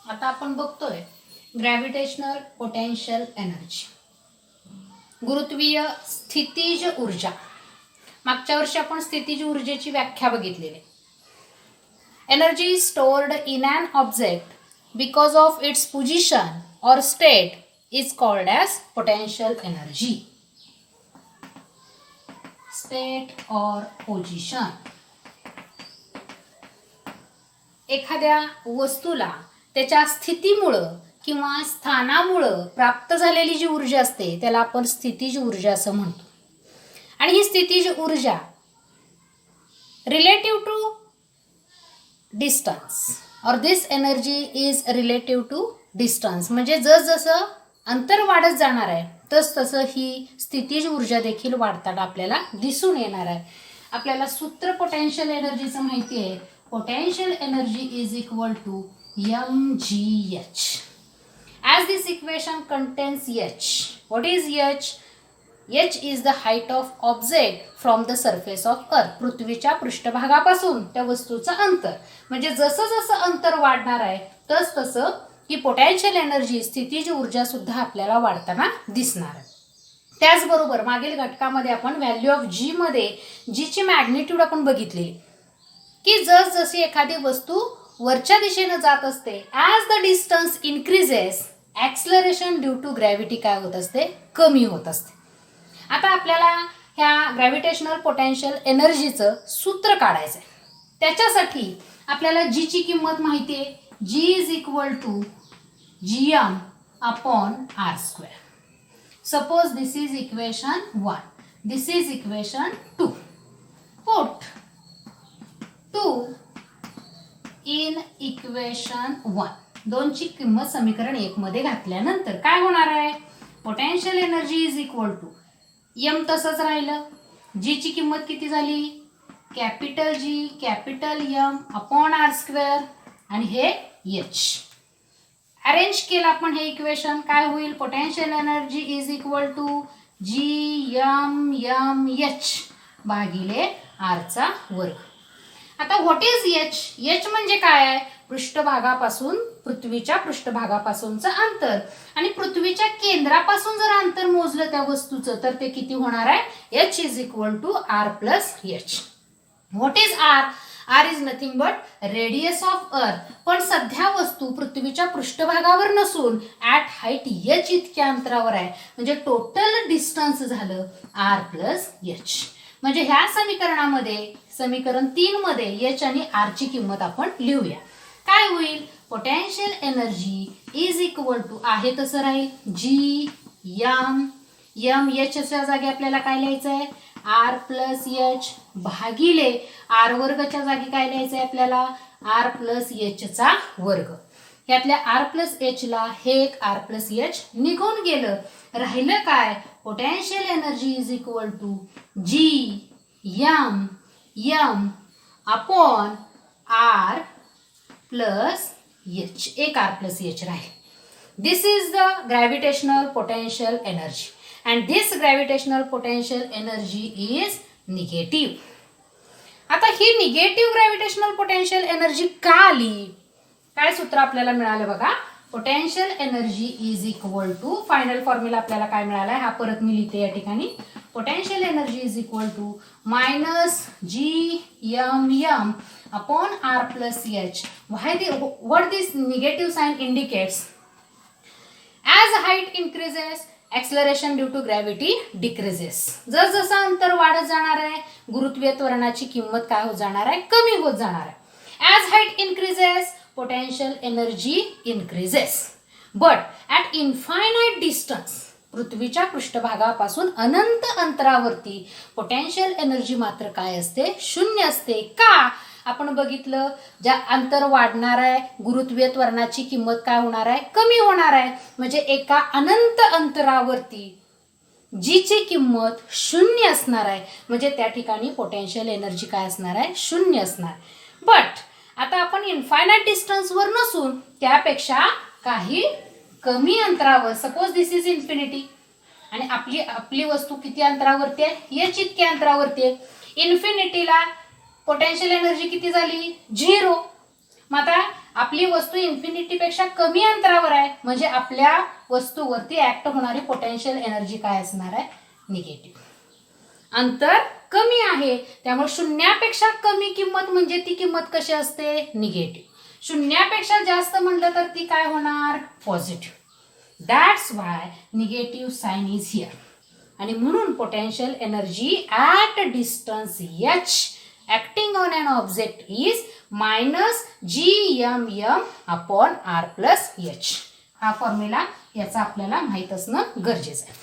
आता आपण बघतोय ग्रॅव्हिटेशनल पोटेन्शियल एनर्जी, गुरुत्वीय स्थितीज ऊर्जा. मागच्या वर्षी आपण स्थितीज ऊर्जेची व्याख्या बघितलेली. Energy stored in an object because of its position or state is called as potential energy. State or position. एखाद्या वस्तूला त्याच्या स्थितीमुळं किंवा स्थानामुळं प्राप्त झालेली जी ऊर्जा असते त्याला आपण स्थितीज ऊर्जा असं म्हणतो. आणि ही स्थितीज ऊर्जा relative to distance or this energy is relative to distance. म्हणजे जसं अंतर वाढत जाणार आहे तसं ही स्थितीज ऊर्जा देखील वाढताना आपल्याला दिसून येणार आहे. आपल्याला सूत्र पोटेन्शियल एनर्जीचं माहिती आहे. Potential energy is equal to mgh. As this equation contains h, what is h? h is the height of object from the surface of earth. पृथ्वीच्या पृष्ठभागापासून त्या वस्तूचं अंतर. म्हणजे जसं अंतर वाढणार आहे तसं ही पोटेन्शियल एनर्जी स्थितीज ऊर्जा सुद्धा आपल्याला वाढताना दिसणार आहे. त्याचबरोबर मागील घटकामध्ये आपण व्हॅल्यू ऑफ जी मध्ये जी ची मॅग्निट्यूड आपण बघितली की जशी एखादी वस्तू वरच्या दिशेने जात असते as the distance increases acceleration due to gravity काय होत असते, कमी होत असते. आता आपल्याला ह्या ग्रॅव्हिटेशनल पोटेन्शियल एनर्जीचं सूत्र काढायचं आहे. त्याच्यासाठी आपल्याला जी ची किंमत माहिती आहे. G is equal to gm upon r square. Suppose this is equation 1, this is equation 2. Put 2 in equation 1. 2 ची किंमत समीकरण 1 मध्ये घातल्यानंतर काय होणार आहे, potential energy is equal to m तसंच राहिलं. जी ची किंमत किती झाली, capital G capital M upon r square आणि हे एच. अरेंज केलं आपण हे इक्वेशन काय होईल, potential energy is equal to G M M H भागिले आरचा वर्ग. आता व्हॉट इज एच. एच म्हणजे काय आहे, पृष्ठभागापासून पृथ्वीच्या पृष्ठभागापासूनचं अंतर. आणि पृथ्वीच्या केंद्रापासून जर अंतर मोजलं त्या वस्तूचं तर ते किती होणार आहे, H is equal to R plus H. What is R. R is nothing but radius of earth. पण सध्या वस्तू पृथ्वीच्या पृष्ठभागावर नसून ॲट हाईट एच इतक्या अंतरावर आहे. म्हणजे टोटल डिस्टन्स झालं आर प्लस एच. म्हणजे ह्या समीकरणामध्ये समीकरण 3 मध्ये एच आणि आर ची किंमत आपण लिहूया. काय होईल, potential energy is equal to आहे तसं राहील जी एम एम एचच्या जागी आपल्याला काय लिहायचं आहे, आर प्लस एच भागिले आर वर्गच्या जागी काय लिहायचं आहे आपल्याला, आर प्लस एचचा वर्ग. यातल्या आर प्लस एचला हे एक आर प्लस एच निघून गेलं. राहिलं काय, potential energy is equal to G M M upon R plus h. एक आर प्लस एच राहील. This is the gravitational potential energy and this gravitational potential energy is negative. आता ही negative gravitational potential energy का आली, काय सूत्र आपल्याला मिळालं बघा. Potential energy is equal to final formula आपल्याला काय मिळाला आहे हा परत मी लिहिते या ठिकाणी. Potential energy is equal to minus G M M upon R plus H. What this negative sign indicates, as height increases acceleration due to gravity decreases. जसं अंतर वाढत जाणार आहे गुरुत्वीय त्वरणाची किंमत काय होत जाणार आहे, कमी होत जाणार आहे. As height increases potential energy increases. But at infinite distance पृथ्वीच्या पृष्ठभागापासून अनंत अंतरावरती पोटेन्शियल एनर्जी मात्र काय असते, शून्य असते. का, आपण बघितलं ज्या अंतर वाढणार आहे गुरुत्वीय त्वरणाची किंमत काय होणार आहे, कमी होणार आहे. म्हणजे एका अनंत अंतरावरती जीची किंमत शून्य असणार आहे. म्हणजे त्या ठिकाणी पोटेन्शियल एनर्जी काय असणार आहे, शून्य असणार. बट आता आपण इन्फायनाईट डिस्टन्सवर नसून त्यापेक्षा काही कमी अंतरावर, सपोज दिस इज इन्फिनिटी आणि आपली वस्तू किती अंतरावरती आहे, एच इतक्या अंतरावरती आहे. इन्फिनिटीला पोटेन्शियल एनर्जी किती झाली, 0. मग आता आपली वस्तू इन्फिनिटीपेक्षा कमी अंतरावर आहे म्हणजे आपल्या वस्तूवरती ऍक्ट होणारी पोटेन्शियल एनर्जी काय असणार आहे? निगेटिव्ह. अंतर कमी आहे त्यामुळे शून्यापेक्षा कमी किंमत म्हणजे ती किंमत कशी असते? निगेटिव्ह. शून्यापेक्षा जास्त म्हणलं तर ती काय होणार? Positive. That's why negative sign is here. आणि म्हणून potential energy at distance h acting on an object is -gmm/r+h. हा फॉर्म्युला याचा आपल्याला माहीत असणं गरजेचं आहे.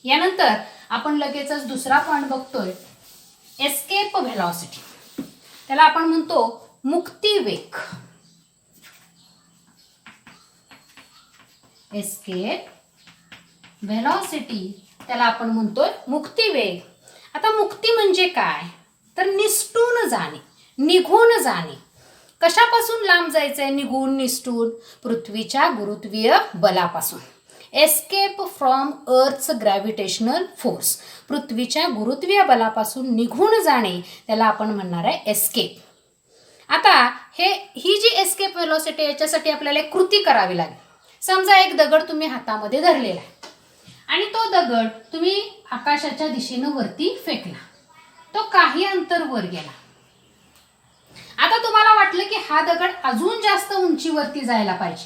यानंतर आपण लगेचच दुसरा पॉइंट बघतोय, एस्केप व्हेलॉसिटी. त्याला आपण म्हणतो मुक्तिवेग. एस्केप व्हेलॉसिटी त्याला आपण म्हणतोय मुक्तिवेग. आता मुक्ती म्हणजे काय? तर निसटून जाणे, निघून जाणे. कशापासून लांब जायचंय? निघून, निसटून. पृथ्वीच्या गुरुत्वीय बलापासून. Escape from earth's gravitational force. पृथ्वीच्या गुरुत्वीय बलापासून निघून जाणे त्याला आपण म्हणणार आहे एस्केप. आता ही जी एस्केप व्हेलॉसिटी याच्यासाठी आपल्याला एक कृती करावी लागेल. समजा एक दगड तुम्ही हातामध्ये धरलेला आहे आणि तो दगड तुम्ही आकाशाच्या दिशेनं वरती फेकला. तो काही अंतर वर गेला. आता तुम्हाला वाटलं की हा दगड अजून जास्त उंचीवरती जायला पाहिजे.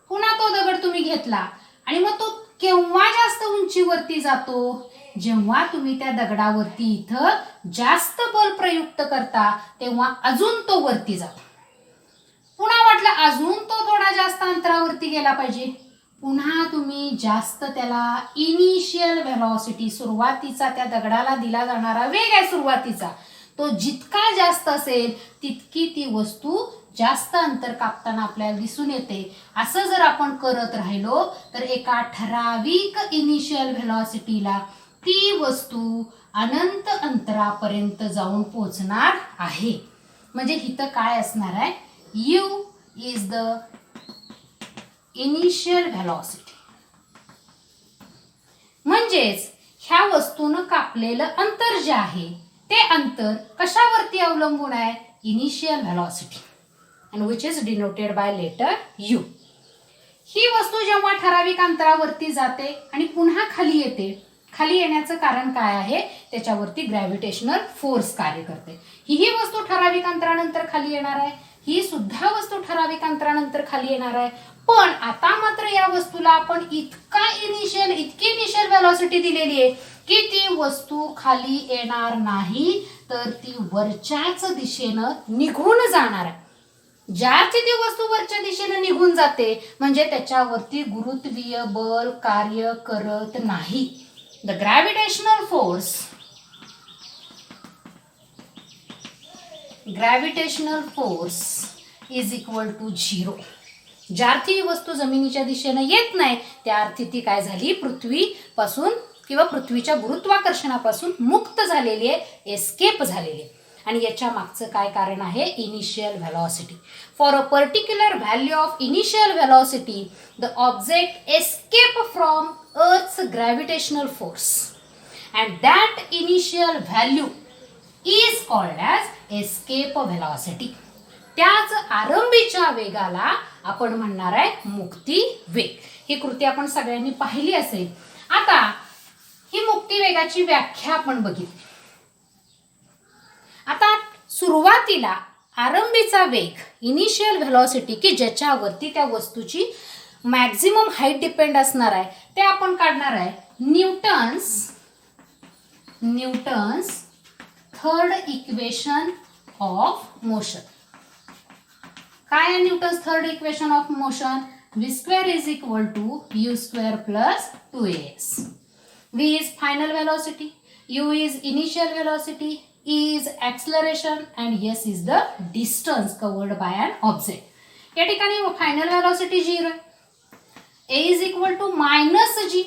पुन्हा तो दगड तुम्ही घेतला आणि मग तो केव्हा जास्त उंचीवरती जातो? जेव्हा तुम्ही त्या दगडावरती इथं जास्त बल प्रयुक्त करता तेव्हा अजून तो वरती जातो. पुन्हा वाटलं अजून तो थोडा जास्त अंतरावरती गेला पाहिजे. पुन्हा तुम्ही जास्त त्याला इनिशियल व्हेलॉसिटी, सुरुवातीचा त्या दगडाला दिला जाणारा वेग आहे सुरुवातीचा, तो जितका जास्त असेल तितकी ती वस्तू जास्त अंतर कापताना आपल्याला दिसून येते. असं जर आपण करत राहिलो तर एका ठराविक इनिशियल व्हेलॉसिटीला ती वस्तू अनंत अंतरापर्यंत जाऊन पोहोचणार आहे. म्हणजे इथं काय असणार आहे? u is the initial velocity. म्हणजेच ह्या वस्तूनं कापलेलं अंतर जे आहे ते अंतर कशावरती अवलंबून आहे? Initial velocity, and which is denoted by letter u. ही वस्तू जेव्हा ठराविक अंतरावरती जाते आणि पुन्हा खाली येते, खाली येण्याचं कारण काय आहे? त्याच्यावरती ग्रॅव्हिटेशनल फोर्स कार्य करते. ही वस्तू ठराविक अंतरानंतर खाली येणार आहे, ही सुद्धा वस्तू ठराविक अंतरानंतर खाली येणार आहे. पण आता मात्र या वस्तूला आपण इतकी इनिशियल व्हेलॉसिटी दिलेली आहे की ती वस्तू खाली येणार नाही, तर ती वरच्याच दिशेनं निघून जाणार आहे. ज्याची ती वस्तू वरच्या दिशेनं निघून जाते म्हणजे त्याच्यावरती गुरुत्वीय बल कार्य करत नाही. The gravitational force is equal to 0. ज्या अर्थी ही वस्तू जमिनीच्या दिशेनं येत नाही त्या अर्थी ती काय झाली? पृथ्वीपासून किंवा पृथ्वीच्या गुरुत्वाकर्षणापासून मुक्त झालेली आहे, एस्केप झालेली आहे. आणि याच्या मागचं काय कारण आहे? Initial velocity. For a particular value of initial velocity the object escape from earth's gravitational force and that initial value is called as escape velocity. त्याच आरंभीच्या वेगाला आपण म्हणणार आहे मुक्ती वेग. ही कृती आपण सगळ्यांनी पाहिली असेल. आता ही मुक्ती वेगाची व्याख्या आपण बघितली. आता सुरुवातीला आरंभीचा वेग, इनिशियल व्हेलॉसिटी, की ज्याच्यावरती त्या वस्तूची मॅक्झिमम हाईट डिपेंड असणार आहे, ते आपण काढणार आहे Newton's third equation of motion. काय आहे Newton's third equation of motion? v² is equal to u² plus 2as. v is final velocity, u is initial velocity, e is acceleration and s is the distance covered by an object. या ठिकाणी final velocity 0 आहे. a is equal to -g.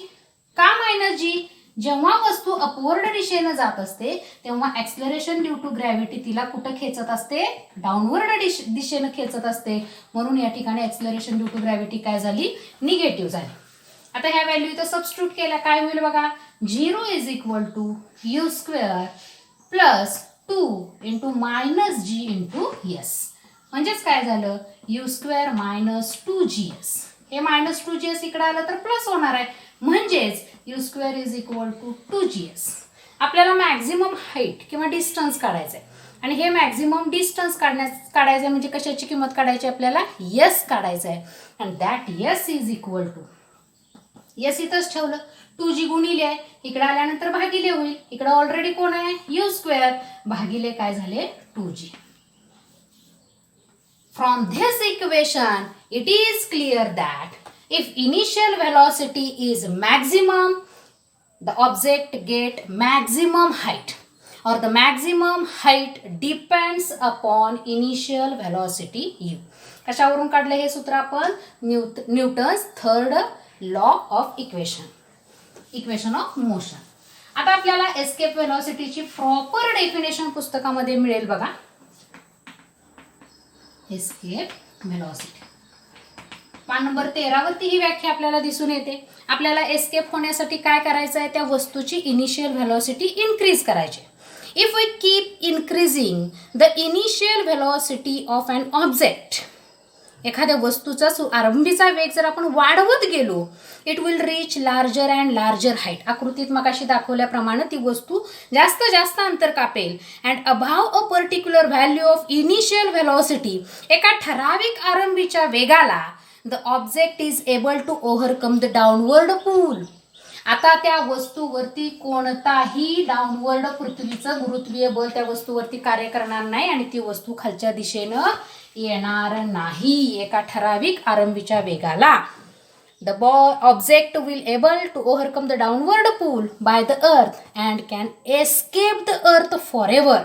का -g? जेव्हा वस्तू upward दिशेने जात असते तेव्हा ऍक्सलरेशन ड्यू टू ग्रॅव्हिटी तिला कुठं खेचत असते? डाऊनवर्ड दिशेने खेचत असते. म्हणून या ठिकाणी ऍक्सलरेशन ड्यू टू ग्रॅव्हिटी काय झाली? निगेटिव्ह झाली. आता ह्या व्हॅल्यू इथं सबस्टिट्यूट केल्या काय होईल बघा? 0 is equal to u² plus 2 into -g into s. म्हणजेच काय झालं? U square minus 2GS. हे मायनस 2GS इकडे आलं तर प्लस होणार आहे, म्हणजेच U square is equal to 2GS. आपल्याला मॅक्झिमम हाईट किंवा डिस्टन्स काढायचं आहे आणि हे मॅक्झिमम डिस्टन्स काढायचं म्हणजे कशाची किंमत काढायची आपल्याला, यस काढायचं आहे. आणि that S is equal to, S इथंच ठेवलं, 2G गुणिले आहे, इकडे आल्यानंतर भागिले होईल, इकडे ऑलरेडी कोण आहे, यू स्क्वेअर भागिले काय झाले 2G. From this equation, it is clear that if initial velocity is maximum, the object get maximum height, or the maximum height depends upon initial velocity u. कशावरून काढलं हे सूत्र आपण, Newton's third law of equation of motion. आता आपल्याला escape वेलॉसिटीची proper definition पुस्तकामध्ये मिळेल बघा. एस्केप वेलॉसिटी पान नंबर 13 वरती ही व्याख्या आपल्याला दिसून येते. आपल्याला एस्केप होण्यासाठी काय करायचं आहे, त्या वस्तूची इनिशियल व्हेलॉसिटी इन्क्रीज करायची. If we keep increasing the initial velocity of an object, एखाद्या वस्तूचा आरंभीचा वेग जर आपण वाढवत गेलो, it will reach larger and larger height. आकृतीत मगाशी दाखवल्याप्रमाणे ती वस्तू जास्त जास्त अंतर कापेल. And above a particular value of initial velocity, एका ठराविक आरंभीच्या वेगाला the object is able to overcome the downward pull. आता त्या वस्तूवरती कोणताही डाऊनवर्ड पृथ्वीचं गुरुत्वीय बल त्या वस्तूवरती कार्य करणार नाही आणि ती वस्तू खालच्या दिशेनं येणार नाही एका ठराविक आरंभीच्या वेगाला. The object will able to overcome the downward pull by the earth and can escape the earth for ever.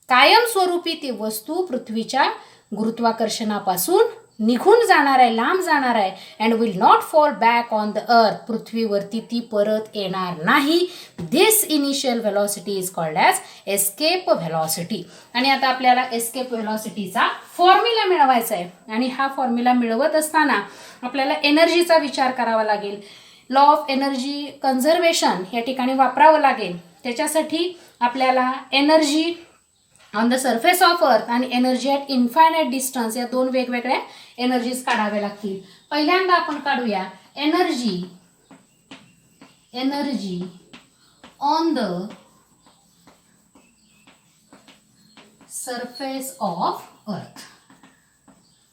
कायमस्वरूपी ती वस्तू पृथ्वीच्या गुरुत्वाकर्षणापासून निघून जाणार आहे, लांब जाणार आहे. And will not fall back on the earth, पृथ्वीवरती ती परत येणार नाही. This initial velocity is called as escape velocity. आणि आता आपल्याला एस्केप व्हेलॉसिटीचा फॉर्म्युला मिळवायचा आहे आणि हा फॉर्म्युला मिळवत असताना आपल्याला एनर्जीचा विचार करावा लागेल. लॉ ऑफ एनर्जी कन्झर्वेशन या ठिकाणी वापरावं लागेल. त्याच्यासाठी आपल्याला energy on the surface of अर्थ आणि एनर्जी ॲट इन्फायनाईट डिस्टन्स या दोन वेगवेगळ्या एनर्जीज काढाव्या लागतील. पहिल्यांदा आपण काढूया energy on the surface of अर्थ,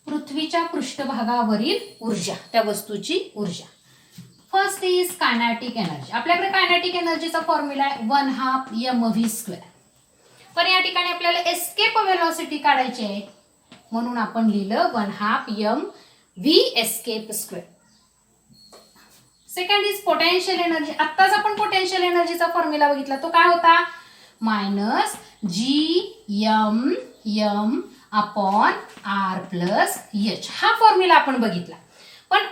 पृथ्वीच्या पृष्ठभागावरील ऊर्जा, त्या वस्तूची ऊर्जा. First is kinetic energy. आपल्याकडे कायनेटिक एनर्जीचा फॉर्म्युला आहे 1/2 mv². पण या ठिकाणी आपल्याला एस्केप व्हेलॉसिटी काढायची आहे म्हणून आपण लिहिलं 1/2 mv escape square. Second is potential energy. आत्ताच आपण पोटेन्शियल एनर्जीचा फॉर्म्युला बघितला, तो काय होता, -gm/r+h. हा फॉर्म्युला आपण बघितला. पण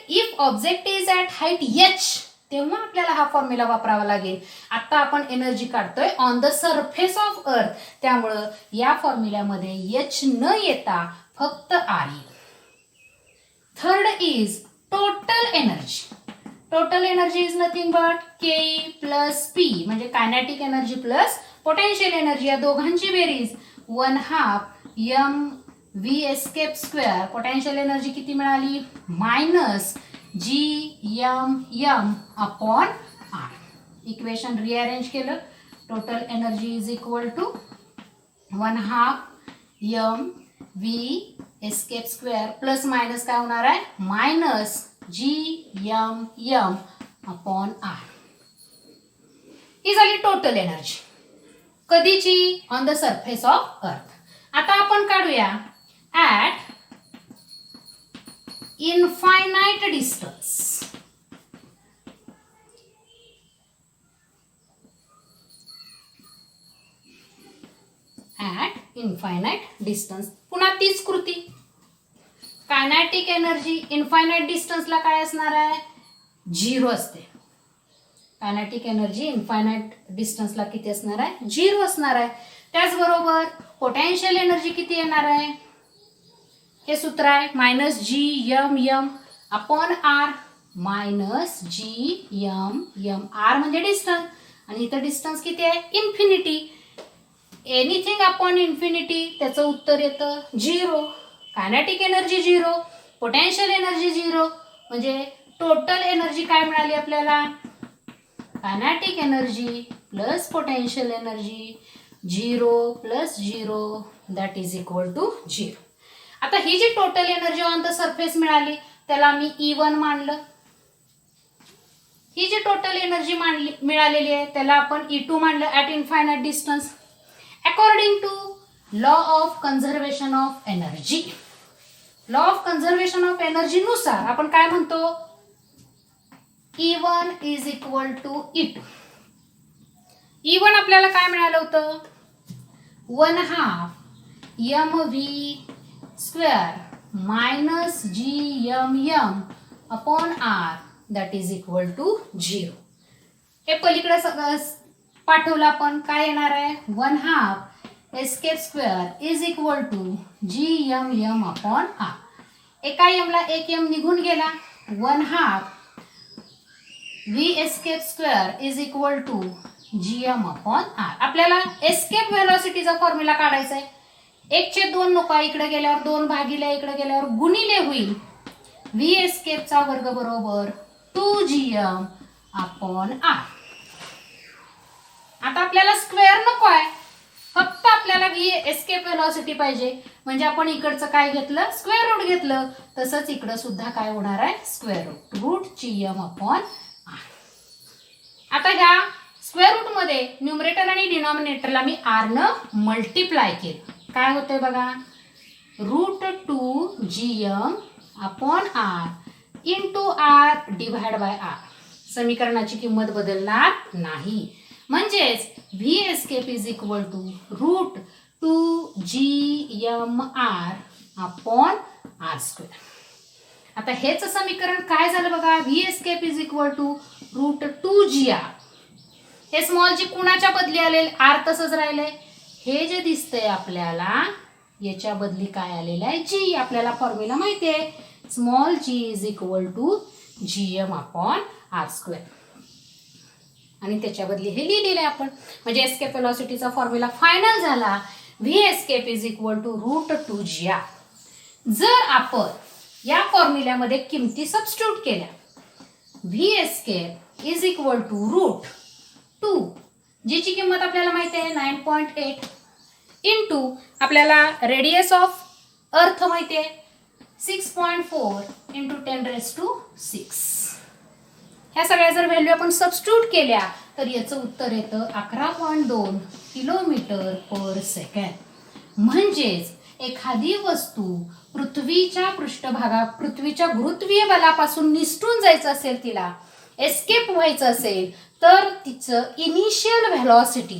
if object is at height h, तेव्हा आपल्याला हा फॉर्म्युला वापरावा लागेल. आता आपण एनर्जी काढतोय ऑन द सरफेस ऑफ अर्थ, त्यामुळं या फॉर्म्युल्यामध्ये एच न येता फक्त आर येईल. Third is total energy. Total energy is nothing but K plus P, म्हणजे kinetic energy plus potential energy या दोघांची बेरीज 1/2 mv escape square. Potential energy किती मिळाली, -gm/r. इक्वेशन रिअरेंज केलं, total energy is equal to 1/2 mv escape square plus minus काय होणार आहे, -gm/r. ही झाली टोटल एनर्जी कधीची, on the surface of earth. आता आपण काढूया at infinite distance. At infinite distance. पुन्हा तीच कृती. कायनेटिक एनर्जी इनफायनाइट डिस्टन्सला काय असणार आहे, 0 असते. कायनेटिक एनर्जी इनफायनाइट डिस्टन्सला किती असणार आहे, 0 असणार आहे. त्याचबरोबर पोटेन्शियल एनर्जी किती येणार आहे, हे सूत्र आहे -gmm/r. -gmm/r म्हणजे डिस्टन्स आणि इथं डिस्टन्स किती आहे, इन्फिनिटी. एनिथिंग अपॉन इन्फिनिटी त्याचं उत्तर येतं 0. कायनेटिक एनर्जी 0, पोटेन्शियल एनर्जी 0, म्हणजे टोटल एनर्जी काय मिळाली आपल्याला? Kinetic energy plus potential energy 0 plus 0 that is equal to 0. आता ही जी total energy on the surface मिळाली त्याला मी E1 मानलं. ही जी टोटल एनर्जी मिळालेली आहे त्याला आपण E2 मानलं at infinite distance. According to law of conservation of energy, law of conservation of energy नुसार आपण काय म्हणतो? E1 is equal to E2. E1 आपल्याला काय मिळालं होतं? 1/2 mv square minus gmm upon r that is equal to 0. हे पलीकडे सगळं पाठवलं आपण काय येणार आहे? 1/2 escape square is equal to gmm upon r. एका एमला एक एम निघून गेला. 1/2 v escape square is equal to gm upon r. आपल्याला एस्केप व्हेलॉसिटीचा फॉर्म्युला काढायचा आहे. 1/2 नको, इकडे गेल्यावर 2 भागिले इकडे गेल्यावर गुणिले होईल. v एस्केपचा वर्ग बरोबर 2gm अपॉन r. आता आपल्याला स्क्वेअर नको आहे, फक्त आपल्याला v एस्केप व्हेलॉसिटी पाहिजे. म्हणजे आपण इकडचं काय घेतलं? स्क्वेअर रूट घेतलं. तसंच इकडं सुद्धा काय होणार आहे? Square root gm upon r. आता ह्या स्क्वेअर रूट मध्ये न्यूमरेटर आणि डिनॉमिनेटरला मी r न मल्टिप्लाय केलं. काय होतंय बघा? √2gm upon r into r divide by r. समीकरणाची किंमत बदलणार नाही. म्हणजेच v escape is equal to √2gmr upon r square. आता हेच समीकरण काय झालं बघा? v escape is equal to √2gr. हे स्मॉल जी कुणाच्या बदली आले? r तसंच राहिले. हे जे दिसतंय आपल्याला याच्या बदली काय आलेलं आहे? g. आपल्याला फॉर्म्युला माहिती आहे, small g is equal to gm upon r square. आणि त्याच्या बदली हे लिहिलेलं आहे आपण. म्हणजे एस्केप व्हेलॉसिटीचा फॉर्म्युला फायनल झाला v escape is equal to √2gr. जर आपण या फॉर्म्युल्यामध्ये किमती सबस्टिट्यूट केल्या, v escape is equal to √2, जीची किंमत आपल्याला माहिती आहे 9.8, इंटू आपल्याला रेडियस ऑफ अर्थ माहिती आहे 6.4 इंटू 10⁶. ह्या सगळ्या जर व्हॅल्यू आपण सबस्टिट्यूट केल्या तर याचं उत्तर येतं 11.2 किलोमीटर पर सेकंड. म्हणजेच एखादी वस्तू पृथ्वीच्या पृथ्वीच्या गुरुत्वीय बलापासून निसटून जायचं असेल, तिला एस्केप व्हायचं असेल, तर तिचं इनिशियल व्हेलॉसिटी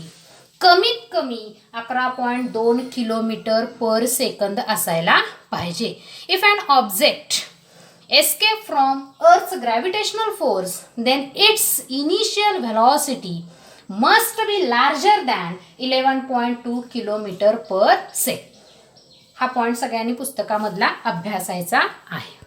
कमीत कमी 11.2 किलोमीटर पर सेकंद असायला पाहिजे. If an object escape from Earth's gravitational force, then its initial velocity must be larger than 11.2 kilometre per second. हा पॉइंट सगळ्यांनी पुस्तकामधला अभ्यासायचा आहे.